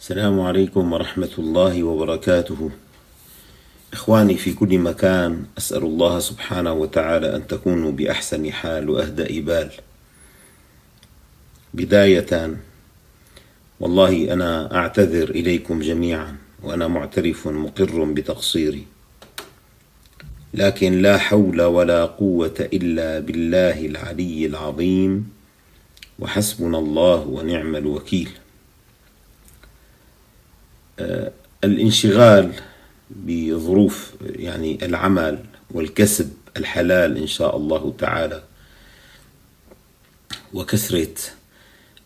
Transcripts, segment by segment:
السلام عليكم ورحمة الله وبركاته. إخواني في كل مكان، أسأل الله سبحانه وتعالى أن تكونوا بأحسن حال وأهدأ بال. بداية، والله أنا أعتذر إليكم جميعا، وأنا معترف مقر بتقصيري، لكن لا حول ولا قوة إلا بالله العلي العظيم، وحسبنا الله ونعم الوكيل. الانشغال بظروف العمل والكسب الحلال إن شاء الله تعالى، وكثرة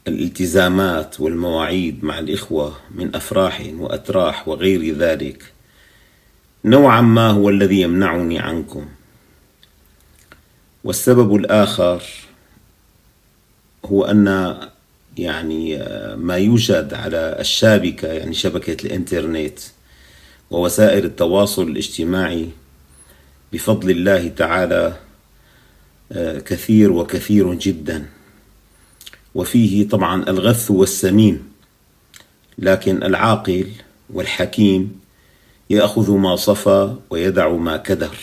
الالتزامات والمواعيد مع الإخوة من أفراح وأتراح وغير ذلك، نوعا ما هو الذي يمنعني عنكم. والسبب الآخر هو أن ما يوجد على الشابكة، شبكة الإنترنت ووسائل التواصل الاجتماعي بفضل الله تعالى كثير وكثير جدا، وفيه طبعا الغث والسمين، لكن العاقل والحكيم يأخذ ما صفى ويدع ما كدر.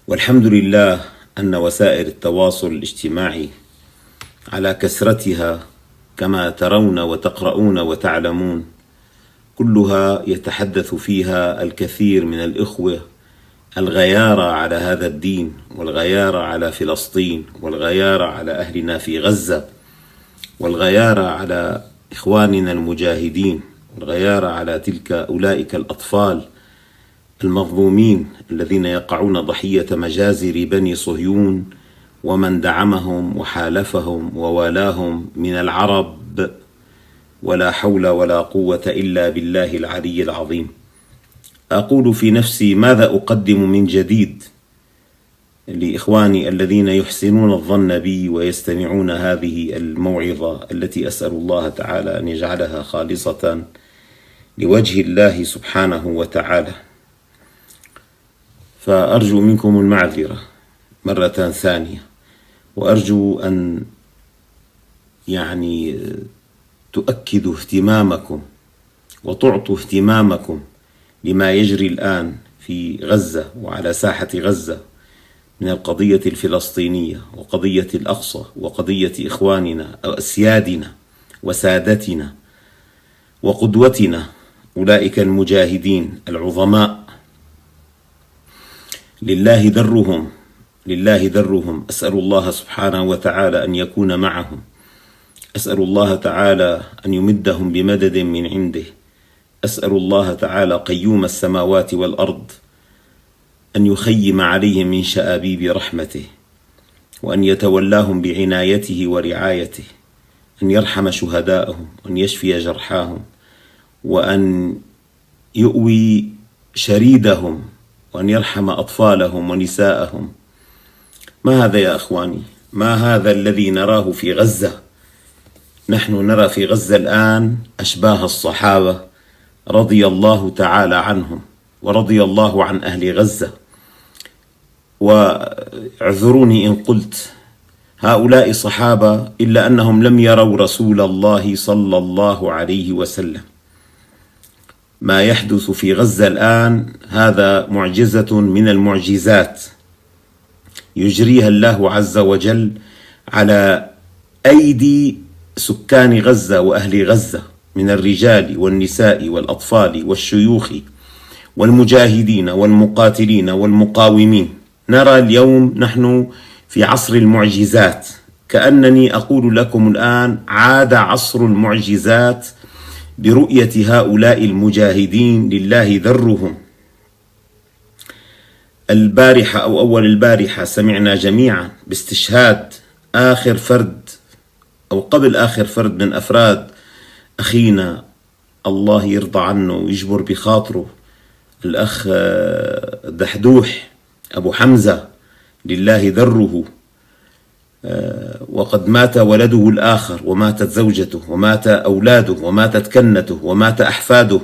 والحمد لله أن وسائل التواصل الاجتماعي على كثرتها كما ترون وتقرؤون وتعلمون، كلها يتحدث فيها الكثير من الإخوة الغيارة على هذا الدين، والغيارة على فلسطين، والغيارة على أهلنا في غزة، والغيارة على إخواننا المجاهدين، والغيارة على أولئك الأطفال المظلومين الذين يقعون ضحية مجازر بني صهيون ومن دعمهم وحالفهم ووالاهم من العرب. ولا حول ولا قوة إلا بالله العلي العظيم. أقول في نفسي: ماذا أقدم من جديد لإخواني الذين يحسنون الظن بي ويستمعون هذه الموعظة التي أسأل الله تعالى أن يجعلها خالصة لوجه الله سبحانه وتعالى. فأرجو منكم المعذرة مرة ثانية، وأرجو أن تؤكدوا اهتمامكم وتعطوا اهتمامكم لما يجري الآن في غزة وعلى ساحة غزة من القضية الفلسطينية وقضية الأقصى وقضية إخواننا أو أسيادنا وسادتنا وقدوتنا أولئك المجاهدين العظماء. لله درهم، لله درهم. أسأل الله سبحانه وتعالى أن يكون معهم، أسأل الله تعالى أن يمدهم بمدد من عنده، أسأل الله تعالى قيوم السماوات والأرض أن يخيم عليهم من شآبيب رحمته، وأن يتولاهم بعنايته ورعايته، أن يرحم شهداءهم، وأن يشفي جرحاهم، وأن يؤوي شريدهم، وأن يرحم أطفالهم ونساءهم. ما هذا يا أخواني؟ ما هذا الذي نراه في غزة؟ نحن نرى في غزة الآن أشباه الصحابة رضي الله تعالى عنهم ورضي الله عن أهل غزة. واعذروني إن قلت هؤلاء صحابة، إلا أنهم لم يروا رسول الله صلى الله عليه وسلم. ما يحدث في غزة الآن هذا معجزة من المعجزات يجريها الله عز وجل على أيدي سكان غزة وأهل غزة من الرجال والنساء والأطفال والشيوخ والمجاهدين والمقاتلين والمقاومين. نرى اليوم نحن في عصر المعجزات، كأنني أقول لكم الآن عاد عصر المعجزات برؤية هؤلاء المجاهدين لله ذرهم. البارحة أو أول البارحة سمعنا جميعا باستشهاد آخر فرد أو قبل آخر فرد من أفراد أخينا، الله يرضى عنه ويجبر بخاطره، الأخ دحدوح أبو حمزة لله ذره. وقد مات ولده الآخر، وماتت زوجته، ومات أولاده، وماتت كنته، ومات أحفاده،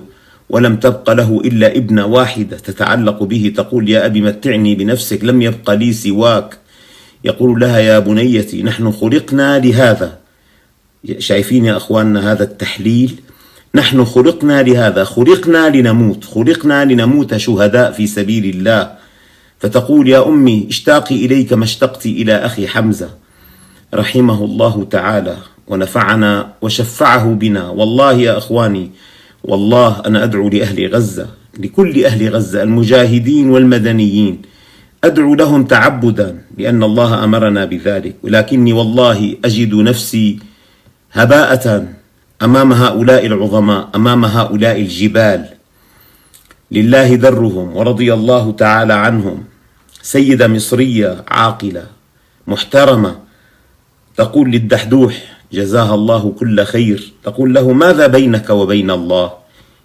ولم تبق له إلا ابنة واحدة تتعلق به، تقول: يا أبي متعني بنفسك، لم يبق لي سواك. يقول لها: يا بنيتي، نحن خلقنا لهذا، شايفين يا أخواننا هذا التحليل؟ نحن خلقنا لهذا، خلقنا لنموت شهداء في سبيل الله. فتقول يا أمي اشتاقي إليك ما اشتقت إلى أخي حمزة رحمه الله تعالى ونفعنا وشفعه بنا. والله يا أخواني، والله أنا أدعو لأهل غزة، لكل أهل غزة المجاهدين والمدنيين، أدعو لهم تعبدا لأن الله أمرنا بذلك، ولكني والله أجد نفسي هباءة أمام هؤلاء العظماء، أمام هؤلاء الجبال. لله درهم ورضي الله تعالى عنهم. سيدة مصرية عاقلة محترمة تقول للدحدوح جزاها الله كل خير، تقول له ماذا بينك وبين الله؟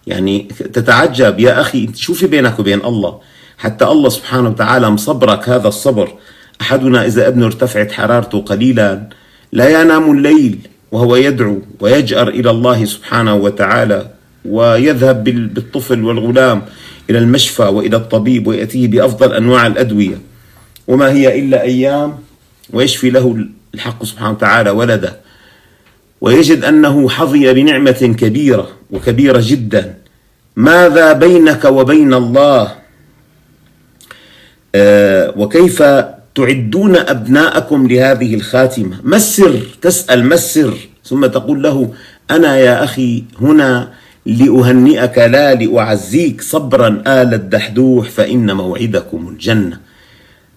يعني تتعجب يا أخي، شو في بينك وبين الله؟ حتى الله سبحانه وتعالى مصبرك هذا الصبر. أحدنا إذا ابنه ارتفعت حرارته قليلا لا ينام الليل وهو يدعو ويجأر إلى الله سبحانه وتعالى، ويذهب بالطفل والغلام إلى المشفى وإلى الطبيب ويأتيه بأفضل أنواع الأدوية، وما هي إلا أيام ويشفي له الحق سبحانه وتعالى ولده، ويجد أنه حظي بنعمة كبيرة وكبيرة جدا. ماذا بينك وبين الله؟ وكيف تعدون أبناءكم لهذه الخاتمة؟ ما السر؟ تسأل ما السر، ثم تقول له أنا يا أخي هنا لأهنئك لا لأعزيك، صبرا آل الدحدوح فإن موعدكم الجنة.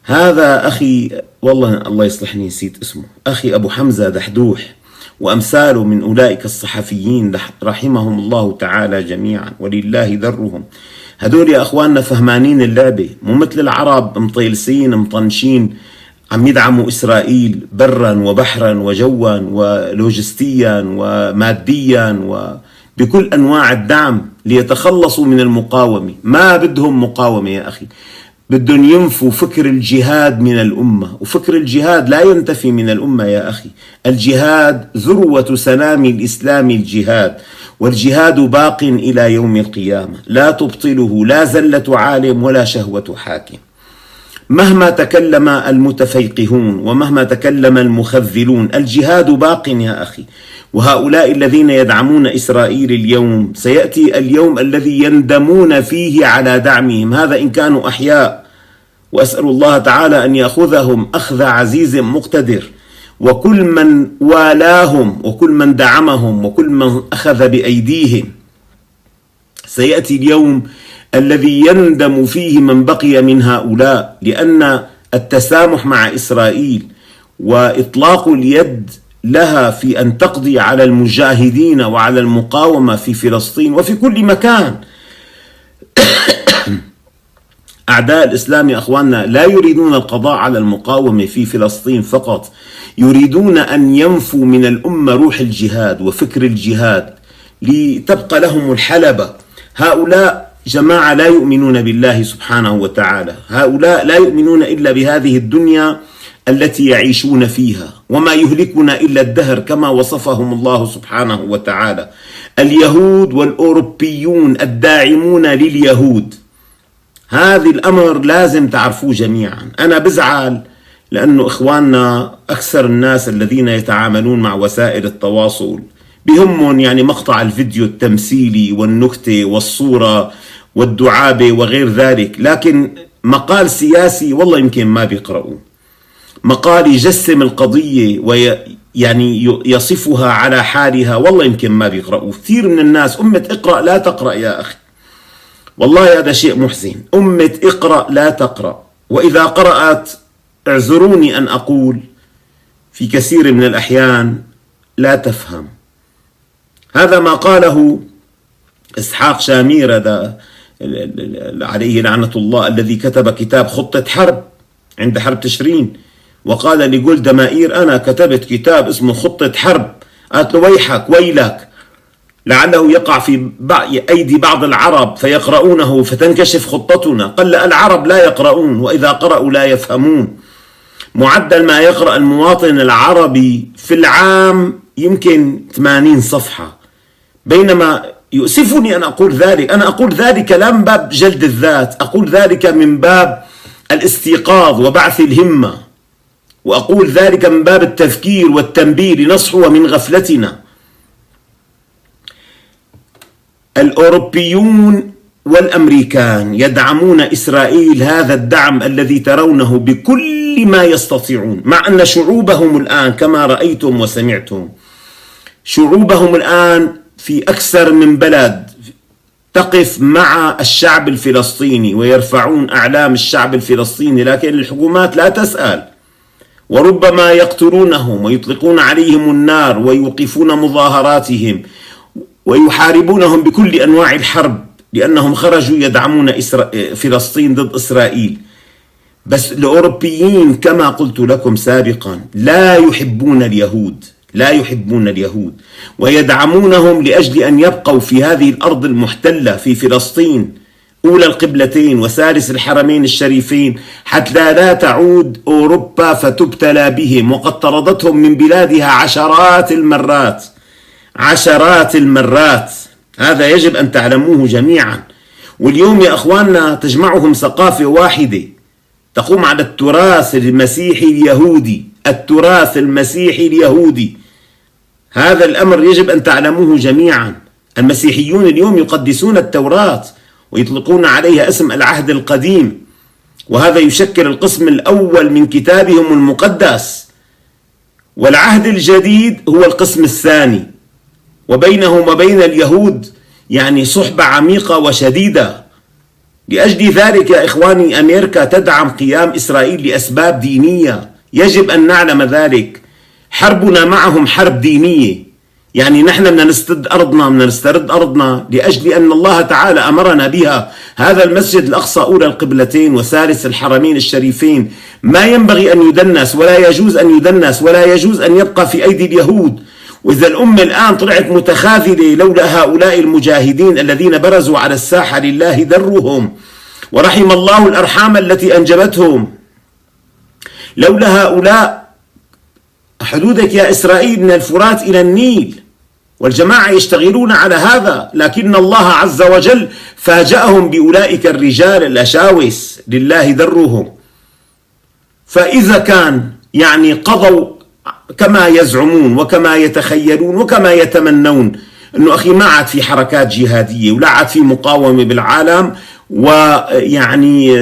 هذا أخي، والله الله يصلحني نسيت اسمه، أخي أبو حمزة دحدوح وأمثاله من أولئك الصحفيين رحمهم الله تعالى جميعا ولله درهم. هدول يا أخواننا فهمانين اللعبة، مو مثل العرب مطيلسين مطنشين عم يدعموا إسرائيل برا وبحرا وجوا ولوجستيا وماديا وبكل أنواع الدعم ليتخلصوا من المقاومة. ما بدهم مقاومة يا أخي، بدهم ينفوا فكر الجهاد من الأمة، وفكر الجهاد لا ينتفي من الأمة يا أخي. الجهاد ذروة سنام الإسلام، الجهاد، والجهاد باق إلى يوم القيامة، لا تبطله لا زلة عالم ولا شهوة حاكم. مهما تكلم المتفيقهون ومهما تكلم المخذلون، الجهاد باق يا أخي. وهؤلاء الذين يدعمون إسرائيل اليوم سيأتي اليوم الذي يندمون فيه على دعمهم، هذا إن كانوا أحياء، وأسأل الله تعالى أن يأخذهم أخذ عزيز مقتدر. وكل من والاهم وكل من دعمهم وكل من أخذ بأيديهم، سيأتي اليوم الذي يندم فيه من بقي من هؤلاء، لأن التسامح مع إسرائيل وإطلاق اليد لها في أن تقضي على المجاهدين وعلى المقاومة في فلسطين وفي كل مكان. أعداء الإسلام يا أخواننا لا يريدون القضاء على المقاومة في فلسطين فقط، يريدون أن ينفوا من الأمة روح الجهاد وفكر الجهاد لتبقى لهم الحلبة. هؤلاء جماعة لا يؤمنون بالله سبحانه وتعالى، هؤلاء لا يؤمنون إلا بهذه الدنيا التي يعيشون فيها، وما يهلكنا إلا الدهر كما وصفهم الله سبحانه وتعالى. اليهود والأوروبيون الداعمون لليهود، هذا الأمر لازم تعرفوه جميعا. أنا بزعل لأنه إخواننا أكثر الناس الذين يتعاملون مع وسائل التواصل بهمهم يعني مقطع الفيديو التمثيلي والنكتة والصورة والدعابة وغير ذلك، لكن مقال سياسي والله يمكن ما بيقرأوه، مقال يجسم القضية ويعني يصفها على حالها والله يمكن ما بيقرأوه. كثير من الناس أمة اقرأ لا تقرأ يا أخي، والله هذا شيء محزن. أمة اقرأ لا تقرأ، وإذا قرأت اعذروني أن أقول في كثير من الأحيان لا تفهم. هذا ما قاله إسحاق شامير هذا عليه لعنة الله، الذي كتب كتاب خطة حرب عند حرب تشرين، وقال لجولدا مائير أنا كتبت كتاب اسمه خطة حرب. قالت له ويحك ويلك لعله يقع في أيدي بعض العرب فيقرؤونه فتنكشف خطتنا. قال العرب لا يقرؤون، وإذا قرأوا لا يفهمون. معدل ما يقرأ المواطن العربي في العام يمكن 80 صفحة، بينما يؤسفني أن أقول ذلك، أنا أقول ذلك لا من باب جلد الذات، أقول ذلك من باب الاستيقاظ وبعث الهمة. وأقول ذلك من باب التذكير والتنبيه لنصحو من غفلتنا. الأوروبيون والأمريكان يدعمون إسرائيل هذا الدعم الذي ترونه بكل ما يستطيعون، مع أن شعوبهم الآن كما رأيتم وسمعتم، شعوبهم الآن في أكثر من بلد تقف مع الشعب الفلسطيني ويرفعون أعلام الشعب الفلسطيني، لكن الحكومات لا تسأل، وربما يقتلونهم ويطلقون عليهم النار ويوقفون مظاهراتهم ويحاربونهم بكل أنواع الحرب لأنهم خرجوا يدعمون فلسطين ضد إسرائيل. بس الأوروبيين كما قلت لكم سابقا لا يحبون اليهود، لا يحبون اليهود، ويدعمونهم لأجل أن يبقوا في هذه الأرض المحتلة في فلسطين أولى القبلتين وثالث الحرمين الشريفين، حتى لا تعود أوروبا فتبتلى بهم، وقد طردتهم من بلادها عشرات المرات، عشرات المرات. هذا يجب أن تعلموه جميعا. واليوم يا أخواننا تجمعهم ثقافة واحدة تقوم على التراث المسيحي اليهودي، التراث المسيحي اليهودي. هذا الأمر يجب أن تعلموه جميعا. المسيحيون اليوم يقدسون التوراة ويطلقون عليها اسم العهد القديم، وهذا يشكل القسم الأول من كتابهم المقدس، والعهد الجديد هو القسم الثاني، وبينهم وبين اليهود يعني صحبة عميقة وشديدة. لأجل ذلك يا إخواني أمريكا تدعم قيام إسرائيل لأسباب دينية، يجب أن نعلم ذلك. حربنا معهم حرب دينية، يعني نحن بدنا نسترد أرضنا، بدنا نسترد أرضنا لأجل أن الله تعالى أمرنا بها. هذا المسجد الأقصى أولى القبلتين وثالث الحرمين الشريفين ما ينبغي أن يدنس، ولا يجوز أن يدنس، ولا يجوز أن يبقى في أيدي اليهود. وإذا الأمة الآن طلعت متخاذلة لولا هؤلاء المجاهدين الذين برزوا على الساحة لله درهم، ورحم الله الأرحام التي أنجبتهم. لولا هؤلاء حدودك يا إسرائيل من الفرات إلى النيل، والجماعة يشتغلون على هذا، لكن الله عز وجل فاجأهم بأولئك الرجال الأشاوس لله درهم. فإذا كان يعني قضوا كما يزعمون وكما يتخيلون وكما يتمنون أنه أخي ما عاد في حركات جهادية ولا عاد في مقاومة بالعالم، ويعني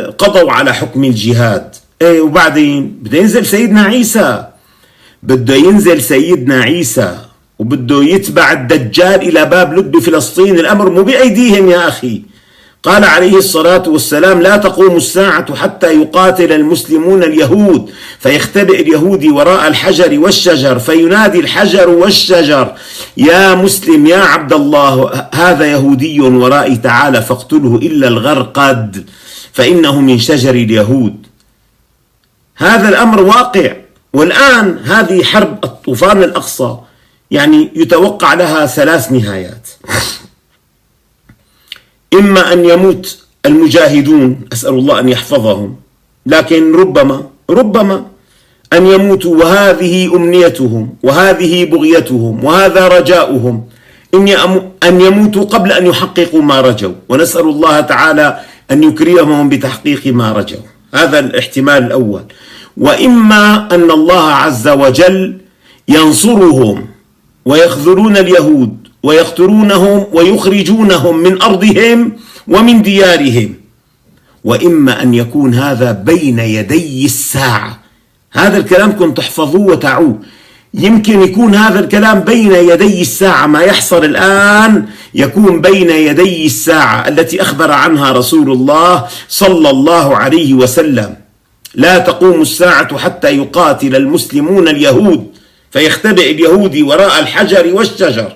قضوا على حكم الجهاد، وبعدين بده ينزل سيدنا عيسى، بده ينزل سيدنا عيسى وبده يتبع الدجال إلى باب لد فلسطين. الأمر مو بأيديهم يا أخي. قال عليه الصلاة والسلام: لا تقوم الساعة حتى يقاتل المسلمون اليهود، فيختبئ اليهودي وراء الحجر والشجر، فينادي الحجر والشجر: يا مسلم يا عبد الله، هذا يهودي ورائي، تعالى فاقتله إلا الغرقد فإنه من شجر اليهود. هذا الأمر واقع. والآن هذه حرب الطوفان الأقصى يعني يتوقع لها ثلاث نهايات: إما أن يموت المجاهدون، أسأل الله أن يحفظهم، لكن ربما أن يموتوا وهذه أمنيتهم وهذه بغيتهم وهذا رجاؤهم، أن يموتوا قبل أن يحققوا ما رجوا، ونسأل الله تعالى أن يكرمهم بتحقيق ما رجوا. هذا الاحتمال الأول. وإما أن الله عز وجل ينصرهم ويخذلون اليهود ويقتلونهم ويخرجونهم من أرضهم ومن ديارهم. وإما أن يكون هذا بين يدي الساعة. هذا الكلام كنتم تحفظوه وتعوه. يمكن يكون هذا الكلام بين يدي الساعة، ما يحصل الآن يكون بين يدي الساعة التي أخبر عنها رسول الله صلى الله عليه وسلم: لا تقوم الساعة حتى يقاتل المسلمون اليهود، فيختبئ اليهودي وراء الحجر والشجر،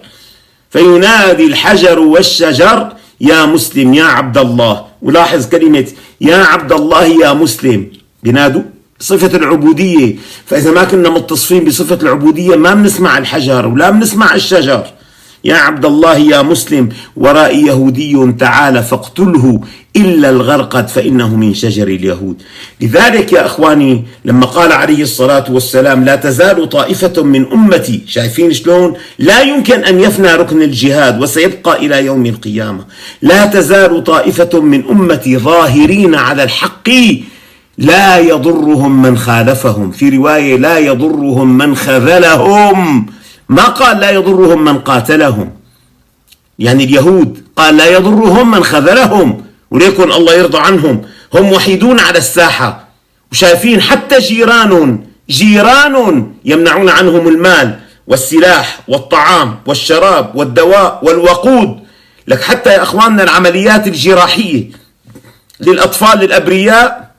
فينادي الحجر والشجر: يا مسلم يا عبد الله. ولاحظ كلمة يا عبد الله يا مسلم، بنادوا صفة العبودية. فإذا ما كنا متصفين بصفة العبودية ما بنسمع الحجر ولا بنسمع الشجر. يا عبد الله يا مسلم، ورائي يهودي، تعالى فاقتله إلا الغرقد فإنه من شجر اليهود. لذلك يا أخواني لما قال عليه الصلاة والسلام: لا تزال طائفة من أمتي، شايفين شلون لا يمكن أن يفنى ركن الجهاد وسيبقى إلى يوم القيامة. لا تزال طائفة من أمتي ظاهرين على الحق لا يضرهم من خالفهم، في رواية لا يضرهم من خذلهم، ما قال لا يضرهم من قاتلهم. يعني اليهود قال لا يضرهم من خذلهم، وليكن الله يرضى عنهم، هم وحيدون على الساحة وشايفين حتى جيران يمنعون عنهم المال والسلاح والطعام والشراب والدواء والوقود. لك حتى يا أخواننا العمليات الجراحية للأطفال الأبرياء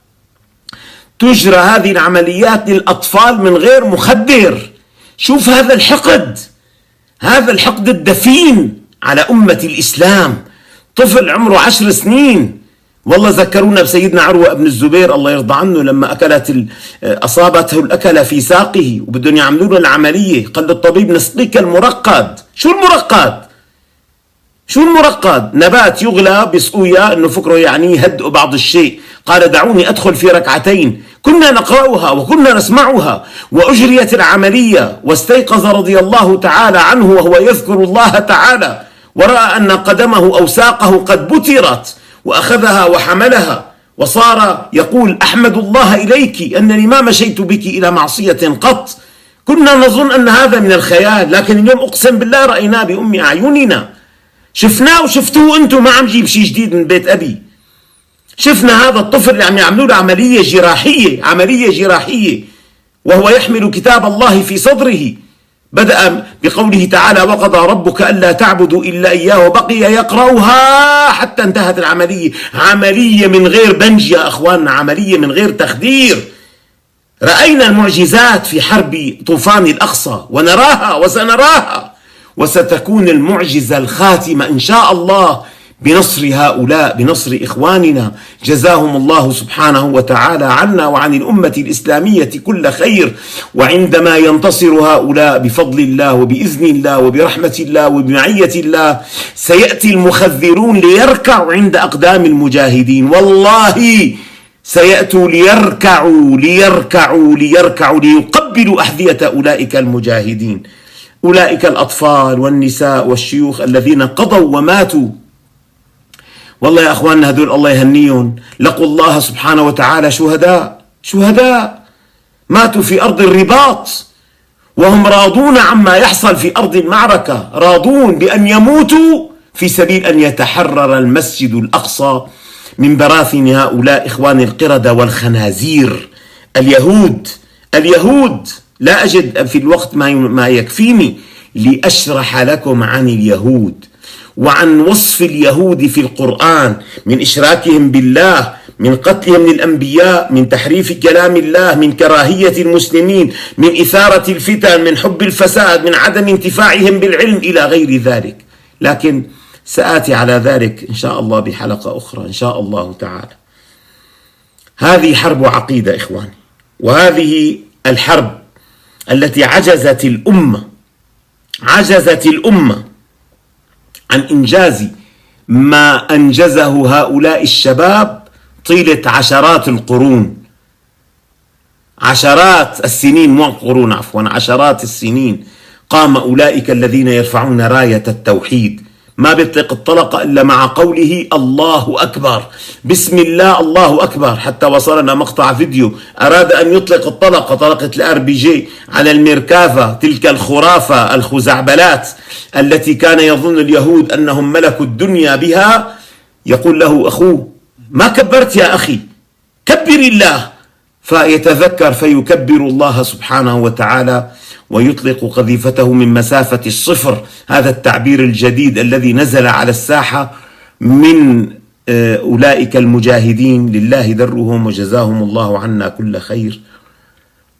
تجرى هذه العمليات للأطفال من غير مخدر. شوف هذا الحقد الدفين على أمة الإسلام. طفل عمره 10 سنين، والله ذكرونا بسيدنا عروة بن الزبير الله يرضى عنه لما أصابته الأكلة في ساقه وبدهم يعملوا له العملية، قال للطبيب نسقيك المرقد. شو المرقد؟ نبات يغلى بسقويا، انه فكره يعني يهدئ بعض الشيء. قال دعوني ادخل في ركعتين. كنا نقرأها وكنا نسمعها، وأجريت العملية، واستيقظ رضي الله تعالى عنه وهو يذكر الله تعالى، ورأى أن قدمه أو ساقه قد بترت، وأخذها وحملها وصار يقول أحمد الله إليك أنني ما مشيت بك إلى معصية قط. كنا نظن أن هذا من الخيال، لكن اليوم أقسم بالله رأيناه بأم أعيننا، شفناه وشفتوه أنتم، ما عم جيب شيء جديد من بيت أبي. شفنا هذا الطفل اللي عم يعملوا له عملية جراحية وهو يحمل كتاب الله في صدره. بدأ بقوله تعالى وقضى ربك ألا تعبدوا إلا إياه، وبقي يقرأها حتى انتهت العملية. عملية من غير بنج يا أخواننا، عملية من غير تخدير. رأينا المعجزات في حرب طوفان الأقصى ونراها وسنراها، وستكون المعجزة الخاتمة إن شاء الله بنصر هؤلاء، بنصر إخواننا، جزاهم الله سبحانه وتعالى عنا وعن الأمة الإسلامية كل خير. وعندما ينتصر هؤلاء بفضل الله وبإذن الله وبرحمة الله وبمعية الله، سيأتي المخذرون ليركعوا عند أقدام المجاهدين. والله سيأتوا ليركعوا ليقبلوا أحذية أولئك المجاهدين، أولئك الأطفال والنساء والشيوخ الذين قضوا وماتوا. والله يا أخواننا هذول الله يهنيهم، لقوا الله سبحانه وتعالى شهداء ماتوا في أرض الرباط، وهم راضون عما يحصل في أرض المعركة، راضون بأن يموتوا في سبيل أن يتحرر المسجد الأقصى من براثن هؤلاء إخوان القردة والخنازير اليهود. لا أجد في الوقت ما يكفيني لأشرح لكم عن اليهود وعن وصف اليهود في القرآن، من إشراكهم بالله، من قتلهم للأنبياء، من تحريف كلام الله، من كراهية المسلمين، من إثارة الفتن، من حب الفساد، من عدم انتفاعهم بالعلم إلى غير ذلك. لكن سآتي على ذلك إن شاء الله بحلقة أخرى إن شاء الله تعالى. هذه حرب عقيدة إخواني، وهذه الحرب التي عجزت الأمة عن إنجاز ما أنجزه هؤلاء الشباب طيلة عشرات القرون، عشرات السنين، مو قرون عفوا، عشرات السنين. قام أولئك الذين يرفعون راية التوحيد، ما بيطلق الطلقة إلا مع قوله الله أكبر، بسم الله الله أكبر. حتى وصلنا مقطع فيديو أراد أن يطلق الطلقة، طلقة الRPG على الميركافا، تلك الخرافة الخزعبلات التي كان يظن اليهود أنهم ملكوا الدنيا بها. يقول له أخوه ما كبرت يا أخي، كبر الله، فيتذكر فيكبر الله سبحانه وتعالى ويطلق قذيفته من مسافة الصفر. هذا التعبير الجديد الذي نزل على الساحة من أولئك المجاهدين، لله درهم وجزاهم الله عنا كل خير.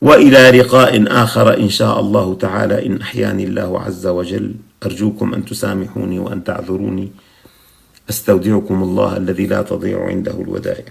وإلى لقاء آخر إن شاء الله تعالى إن أحياني الله عز وجل. أرجوكم أن تسامحوني وأن تعذروني. أستودعكم الله الذي لا تضيع عنده الودائع.